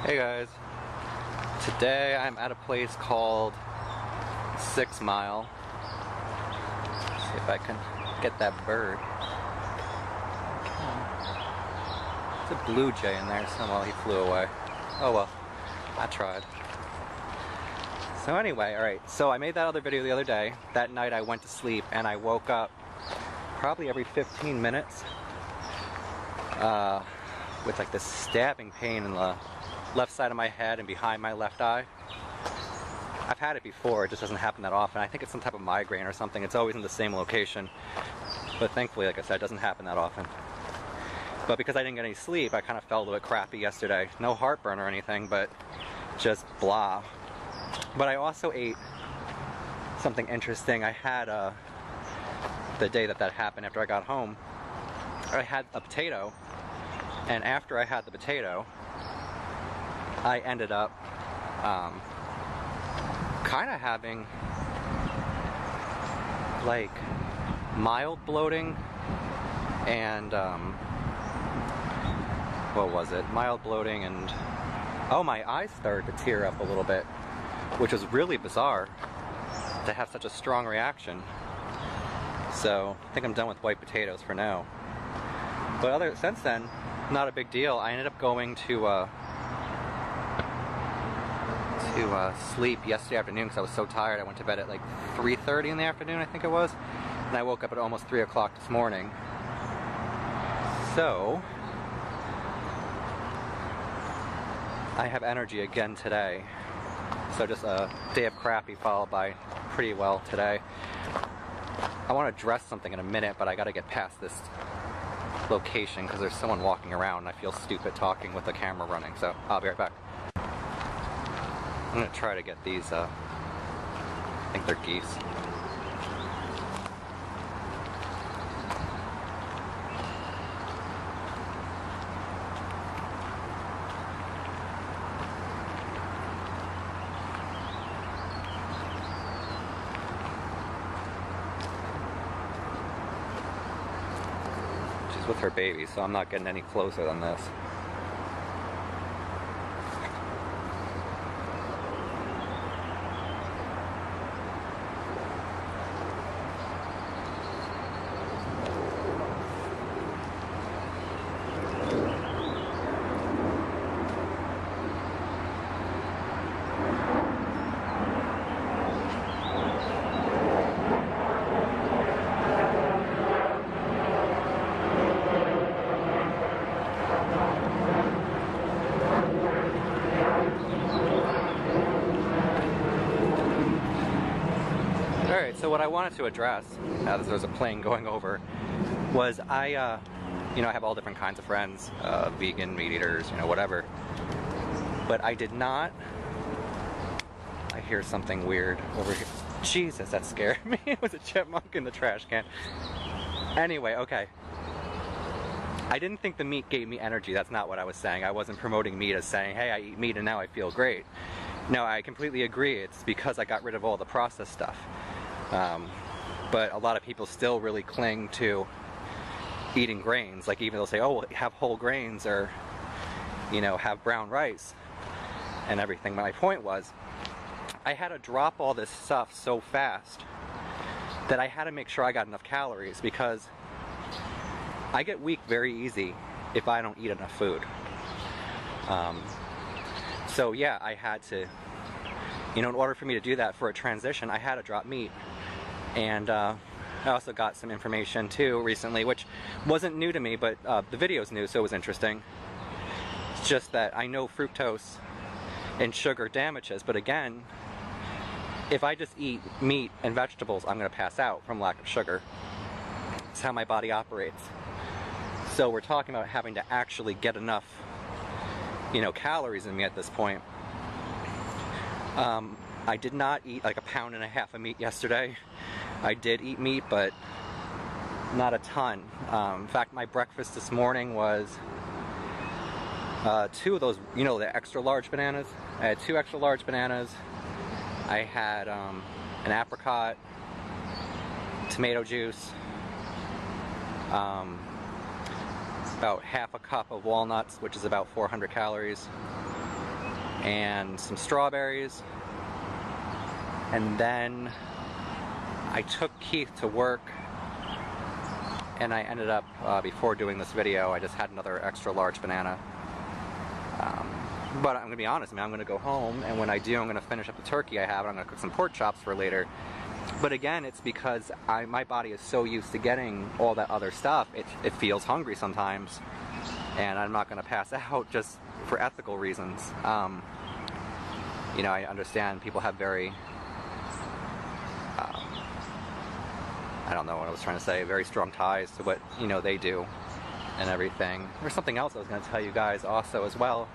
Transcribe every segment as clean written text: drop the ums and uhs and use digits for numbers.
Hey guys, today I'm at a place called 6 Mile. Let's see if I can get that bird. There's a blue jay in there somehow. He flew away. Oh well, I tried. So anyway, alright, so I made that other video the other day. That night I went to sleep and I woke up probably every 15 minutes with like this stabbing pain in the left side of my head and behind my left eye. I've had it before, it just doesn't happen that often. I think it's some type of migraine or something. It's always in the same location. But thankfully, like I said, it doesn't happen that often. But because I didn't get any sleep, I kind of felt a little bit crappy yesterday. No heartburn or anything, but just blah. But I also ate something interesting. I had, the day that happened after I got home, I had a potato. And after I had the potato, I ended up kind of having like mild bloating and what was it? Mild bloating and oh, my eyes started to tear up a little bit, which was really bizarre to have such a strong reaction. So I think I'm done with white potatoes for now. But since then, not a big deal. I ended up going to sleep yesterday afternoon because I was so tired. I went to bed at like 3:30 in the afternoon, I think it was, and I woke up at almost 3 o'clock this morning. So I have energy again today. So just a day of crappy followed by pretty well today. I want to address something in a minute, but I got to get past this location because there's someone walking around and I feel stupid talking with the camera running, so I'll be right back. I'm gonna try to get these, I think they're geese. She's with her baby, so I'm not getting any closer than this. Alright, so what I wanted to address, now that there's a plane going over, was I have all different kinds of friends, vegan, meat eaters, whatever. But I did not, I hear something weird over here. Jesus, that scared me. It was a chipmunk in the trash can. Anyway, okay. I didn't think the meat gave me energy. That's not what I was saying. I wasn't promoting meat as saying, hey, I eat meat and now I feel great. No, I completely agree. It's because I got rid of all the processed stuff. But a lot of people still really cling to eating grains. Like even they'll say, oh, well, have whole grains or, have brown rice and everything. But my point was, I had to drop all this stuff so fast that I had to make sure I got enough calories because I get weak very easy if I don't eat enough food. So yeah, I had to, in order for me to do that for a transition, I had to drop meat. And I also got some information too recently, which wasn't new to me, but the video's new, so it was interesting. It's just that I know fructose and sugar damages, but again, if I just eat meat and vegetables, I'm going to pass out from lack of sugar. It's how my body operates. So we're talking about having to actually get enough, calories in me at this point. I did not eat like 1.5 pounds of meat yesterday. I did eat meat, but not a ton. In fact, my breakfast this morning was 2 of those, the extra large bananas. I had 2 extra large bananas. I had an apricot, tomato juice, about half a cup of walnuts, which is about 400 calories. and some strawberries. And then I took Keith to work, and I ended up, before doing this video, I just had another extra large banana. But I'm gonna be honest, man, I'm gonna go home, and when I do, I'm gonna finish up the turkey I have, and I'm gonna cook some pork chops for later. But again, it's because my body is so used to getting all that other stuff, it feels hungry sometimes, and I'm not gonna pass out just for ethical reasons. You know, I understand people have very, I don't know what I was trying to say, very strong ties to what, you know, they do and everything. There's something else I was gonna tell you guys also as well.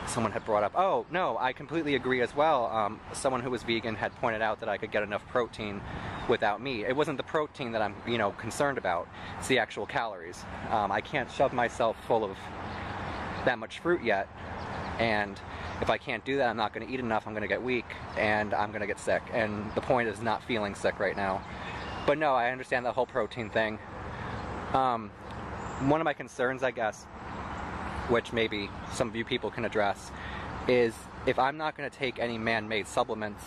Someone had brought up, oh no, I completely agree as well. Someone who was vegan had pointed out that I could get enough protein without meat. It wasn't the protein that I'm, you know, concerned about. It's the actual calories. I can't shove myself full of that much fruit yet, and if I can't do that, I'm not going to eat enough. I'm going to get weak, and I'm going to get sick. And the point is not feeling sick right now. But no, I understand the whole protein thing. One of my concerns, I guess, which maybe some of you people can address, is if I'm not going to take any man-made supplements,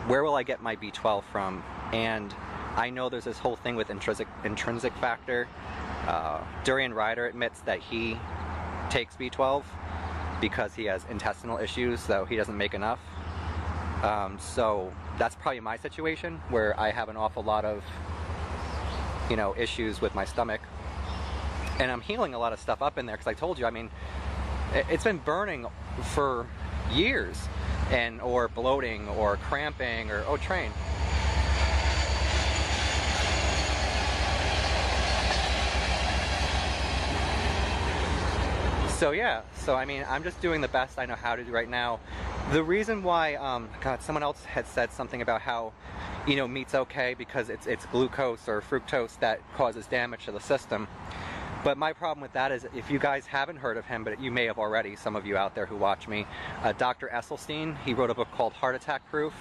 where will I get my B12 from? And I know there's this whole thing with intrinsic factor. Durian Ryder admits that he takes B12 because he has intestinal issues, so he doesn't make enough. So that's probably my situation, where I have an awful lot of, you know, issues with my stomach. And I'm healing a lot of stuff up in there, because I told you, I mean, it's been burning for years, and or bloating or cramping or, oh, train. So yeah, so I mean, I'm just doing the best I know how to do right now. The reason why, God, someone else had said something about how, you know, meat's okay because it's glucose or fructose that causes damage to the system. But my problem with that is, if you guys haven't heard of him, but you may have already, some of you out there who watch me, Dr. Esselstyn, he wrote a book called Heart Attack Proof.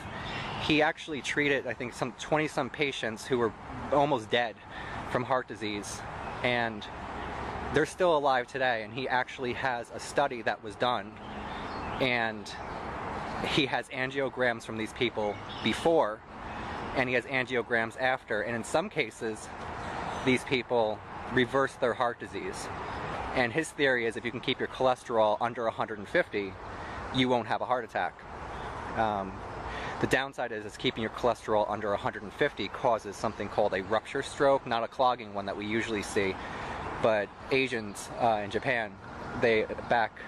He actually treated, I think, some 20-some patients who were almost dead from heart disease, and they're still alive today. And he actually has a study that was done, and he has angiograms from these people before, and he has angiograms after, and in some cases, these people reverse their heart disease. And his theory is, if you can keep your cholesterol under 150, you won't have a heart attack. The downside is keeping your cholesterol under 150 causes something called a rupture stroke, not a clogging one that we usually see. But Asians in Japan, they, back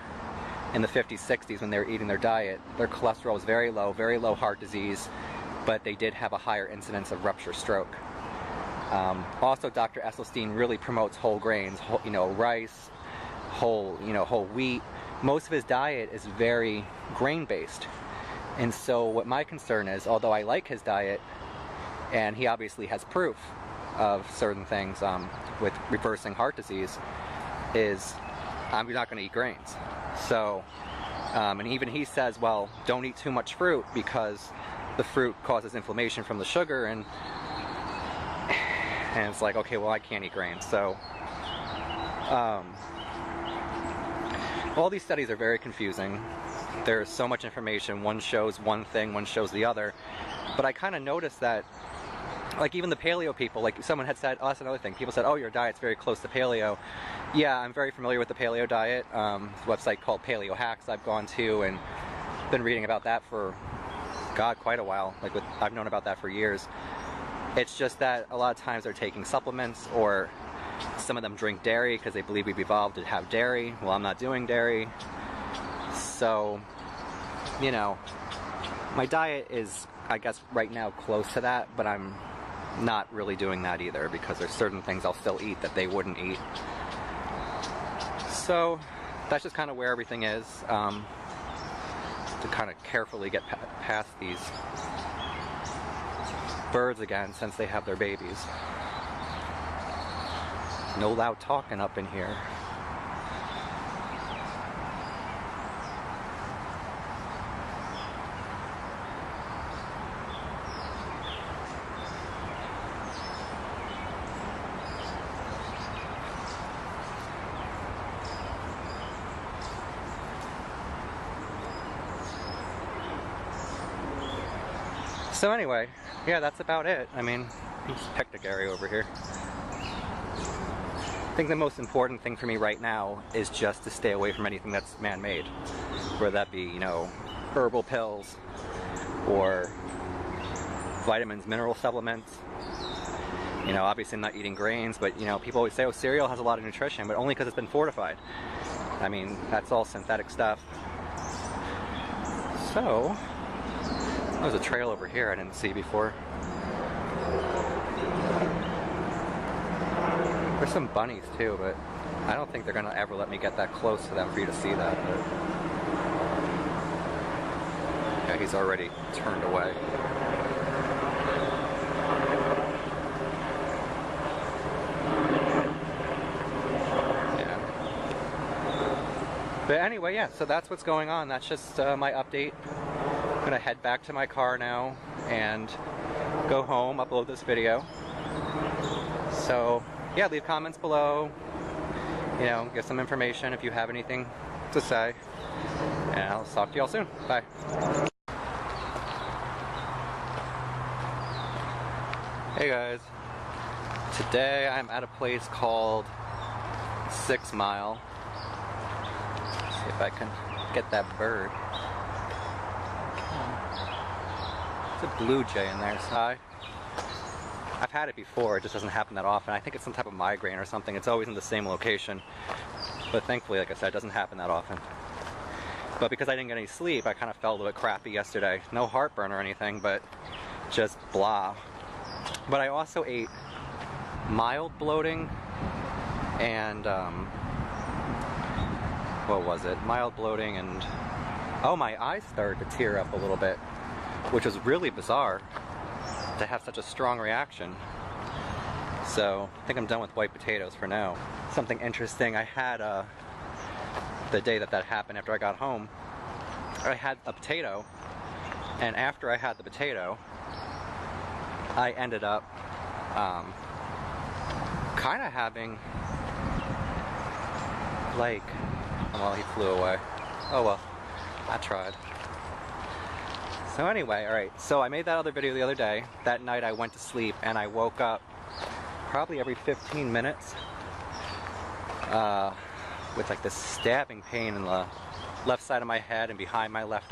in the 50s, 60s, when they were eating their diet, their cholesterol was very low heart disease, but they did have a higher incidence of rupture stroke. Also, Dr. Esselstyn really promotes whole grains, you know, rice, whole wheat. Most of his diet is very grain-based. And so what my concern is, although I like his diet, and he obviously has proof of certain things with reversing heart disease, is I'm not going to eat grains. So, and even he says, well, don't eat too much fruit because the fruit causes inflammation from the sugar, and it's like, okay, well, I can't eat grains. So all these studies are very confusing. There's so much information. One shows one thing, one shows the other. But I kind of noticed that, like, even the paleo people, like someone had said, oh, that's another thing. People said, oh, your diet's very close to paleo. Yeah, I'm very familiar with the paleo diet. There's a website called Paleo Hacks I've gone to and been reading about that for, God, quite a while. Like, I've known about that for years. It's just that a lot of times they're taking supplements, or some of them drink dairy because they believe we've evolved to have dairy. Well, I'm not doing dairy. So, you know, my diet is, I guess, right now close to that, but I'm not really doing that either, because there's certain things I'll still eat that they wouldn't eat. So that's just kind of where everything is, to kind of carefully get past these birds again, since they have their babies. No loud talking up in here. So anyway, yeah, that's about it. I mean, picnic area over here. I think the most important thing for me right now is just to stay away from anything that's man-made. Whether that be, you know, herbal pills or vitamins, mineral supplements. You know, obviously I'm not eating grains, but you know, people always say, oh, cereal has a lot of nutrition, but only because it's been fortified. I mean, that's all synthetic stuff. So, there's a trail over here I didn't see before. There's some bunnies too, but I don't think they're gonna ever let me get that close to them for you to see that. But yeah, he's already turned away. Yeah. But anyway, yeah, so that's what's going on. That's just my update. I'm gonna head back to my car now and go home, upload this video. So yeah, leave comments below, you know, give some information if you have anything to say, and I'll talk to y'all soon. Bye. Hey guys, today I'm at a place called 6 Mile. Let's see if I can get that bird. There's a blue jay in there. So I've had it before, it just doesn't happen that often. I think it's some type of migraine or something. It's always in the same location. But thankfully, like I said, it doesn't happen that often. But because I didn't get any sleep, I kind of felt a little bit crappy yesterday. No heartburn or anything, but just blah. But I also ate mild bloating and, what was it? Mild bloating and, oh, my eyes started to tear up a little bit, which was really bizarre to have such a strong reaction. So I think I'm done with white potatoes for now. Something interesting, I had the day that happened after I got home, I had a potato, and after I had the potato, I ended up kind of having like, well, he flew away. Oh well, I tried. So anyway, alright, so I made that other video the other day. That night I went to sleep and I woke up probably every 15 minutes with like this stabbing pain in the left side of my head and behind my left eye.